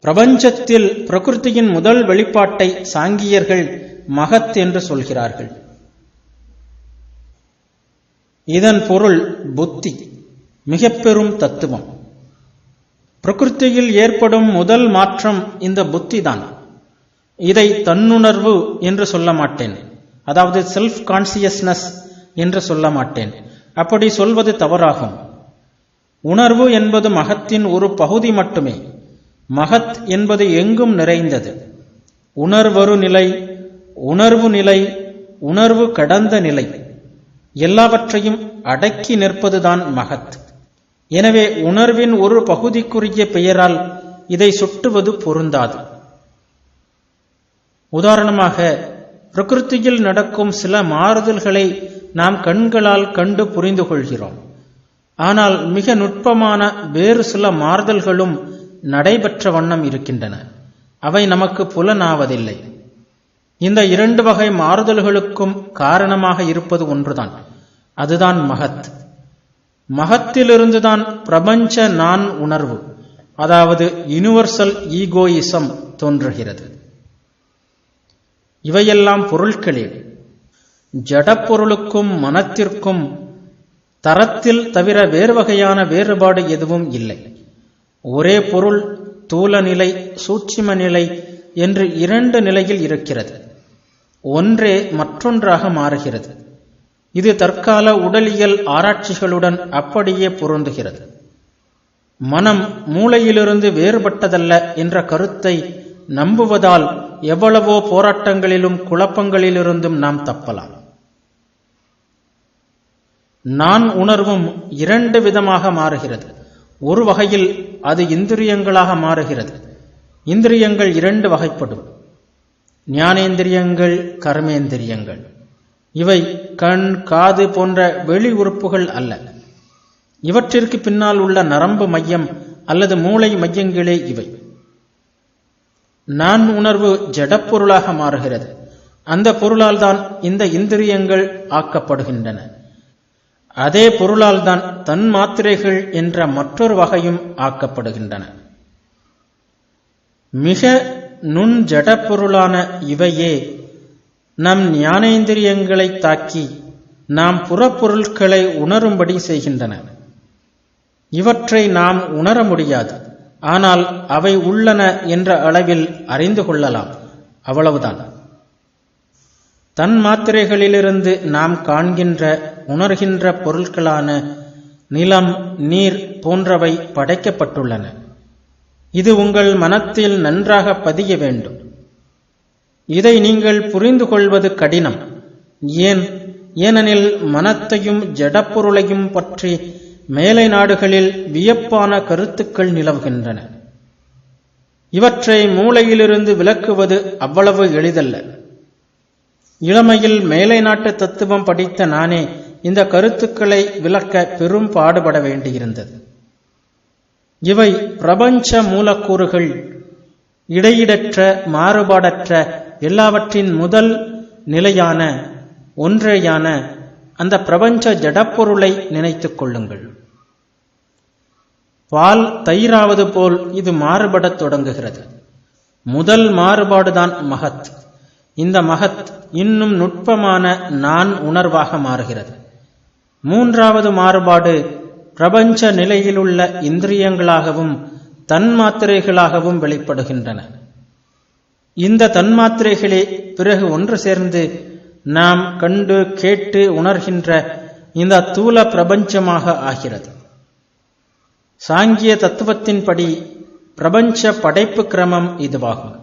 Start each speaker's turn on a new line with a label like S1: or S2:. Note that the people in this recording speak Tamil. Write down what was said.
S1: பிரபஞ்சத்தில் பிரகிருதியின் முதல் வெளிப்பாட்டை சாங்கியர்கள் மகத் என்று சொல்கிறார்கள். இதன் பொருள் புத்தி, மிக பெரும் தத்துவம். பிரகிருதியில் ஏற்படும் முதல் மாற்றம் இந்த புத்திதான். இதை தன்னுணர்வு என்று சொல்ல மாட்டேன், அதாவது செல்ஃப் கான்சியஸ்னஸ் என்று சொல்ல மாட்டேன். அப்படி சொல்வது தவறாகும். உணர்வு என்பது மகத்தின் ஒரு பகுதி மட்டுமே. மகத் என்பது எங்கும் நிறைந்தது. உணர்வரு நிலை, உணர்வு நிலை, உணர்வு கடந்த நிலை, எல்லாவற்றையும் அடக்கி நிற்பதுதான் மகத். எனவே உணர்வின் ஒரு பகுதிக்குரிய பெயரால் இதை சுட்டுவது பொருந்தாது. உதாரணமாக, பிரகிருதியில் நடக்கும் சில மாறுதல்களை நாம் கண்களால் கண்டு புரிந்து கொள்கிறோம். ஆனால் மிக நுட்பமான வேறு சில மாறுதல்களும் நடைபெற்ற வண்ணம் இருக்கின்றன. அவை நமக்கு புலனாவதில்லை. இந்த இரண்டு வகை மாறுதல்களுக்கும் காரணமாக இருப்பது ஒன்றுதான், அதுதான் மகத். மகத்திலிருந்துதான் பிரபஞ்ச நான் உணர்வு, அதாவது யூனிவர்சல் ஈகோயிசம் தோன்றுகிறது. இவையெல்லாம் பொருட்களே. ஜடப்பொருளுக்கும் மனத்திற்கும் தரத்தில் தவிர வேறு வகையான வேறுபாடு எதுவும் இல்லை. ஒரே பொருள் தூல நிலை, சூட்சும நிலை என்று இரண்டு நிலையில் இருக்கிறது. ஒன்றே மற்றொன்றாக மாறுகிறது. இது தற்கால உடலியல் ஆராய்ச்சிகளுடன் அப்படியே பொருந்துகிறது. மனம் மூளையிலிருந்து வேறுபட்டதல்ல என்ற கருத்தை நம்புவதால் எவ்வளவோ போராட்டங்களிலும் குழப்பங்களிலிருந்தும் நாம் தப்பலாம். நான் உணர்வும் இரண்டு விதமாக மாறுகிறது. ஒரு வகையில் அது இந்திரியங்களாக மாறுகிறது. இந்திரியங்கள் இரண்டு வகைப்படும்: ஞானேந்திரியங்கள், கர்மேந்திரியங்கள். இவை கண், காது போன்ற வெளி உறுப்புகள் அல்ல. இவற்றிற்கு பின்னால் உள்ள நரம்பு மையம் அல்லது மூளை மையங்களே இவை. நான் உணர்வு ஜடப்பொருளாக மாறுகிறது. அந்த பொருளால் தான் இந்த இந்திரியங்கள் ஆக்கப்படுகின்றன. அதே பொருளால் தான் தன்மாத்திரைகள் என்ற மற்றொரு வகையும் ஆக்கப்படுகின்றன. மிக நுண் ஜடப்பொருளான இவையே நம் ஞானேந்திரியங்களை தாக்கி நாம் புறப்பொருட்களை உணரும்படி செய்கின்றன. இவற்றை நாம் உணர முடியாது, ஆனால் அவை உள்ளன என்ற அளவில் அறிந்து கொள்ளலாம், அவ்வளவுதான். தன்மாத்திரைகளிலிருந்து நாம் காண்கின்ற, உணர்கின்ற பொருட்களான நிலம், நீர் போன்றவை படைக்கப்பட்டுள்ளன. இது உங்கள் மனத்தில் நன்றாக பதிய வேண்டும். இதை நீங்கள் புரிந்து கொள்வது கடினம். ஏனெனில் மனத்தையும் ஜடப்பொருளையும் பற்றி மேலை நாடுகளில் வியப்பான கருத்துக்கள் நிலவுகின்றன. இவற்றை மூளையிலிருந்து விலக்குவது அவ்வளவு எளிதல்ல. இளமையில் மேலை நாட்டு தத்துவம் படித்த நானே இந்த கருத்துக்களை விளக்க பெரும் பாடுபட வேண்டியிருந்தது. இவை பிரபஞ்ச மூலக்கூறுகள், இடையீடற்ற, மாறுபாடற்ற, எல்லாவற்றின் முதல் நிலையான, ஒன்றேயான அந்த பிரபஞ்ச ஜடப்பொருளை நினைத்துக் கொள்ளுங்கள். பால் தயிராவது போல் இது மாறுபடத் தொடங்குகிறது. முதல் மாறுபாடுதான் மகத். இந்த மகத் இன்னும் நுட்பமான நான் உணர்வாக மாறுகிறது. மூன்றாவது மாறுபாடு பிரபஞ்ச நிலையிலுள்ள இந்திரியங்களாகவும் தன்மாத்திரைகளாகவும் வெளிப்படுகின்றன. இந்த தன்மாத்திரைகளே பிறகு ஒன்று சேர்ந்து நாம் கண்டு கேட்டு உணர்கின்ற இந்த தூல பிரபஞ்சமாக ஆகிறது. சாங்கிய தத்துவத்தின்படி பிரபஞ்ச படைப்பு கிரமம் இதுவாகும்.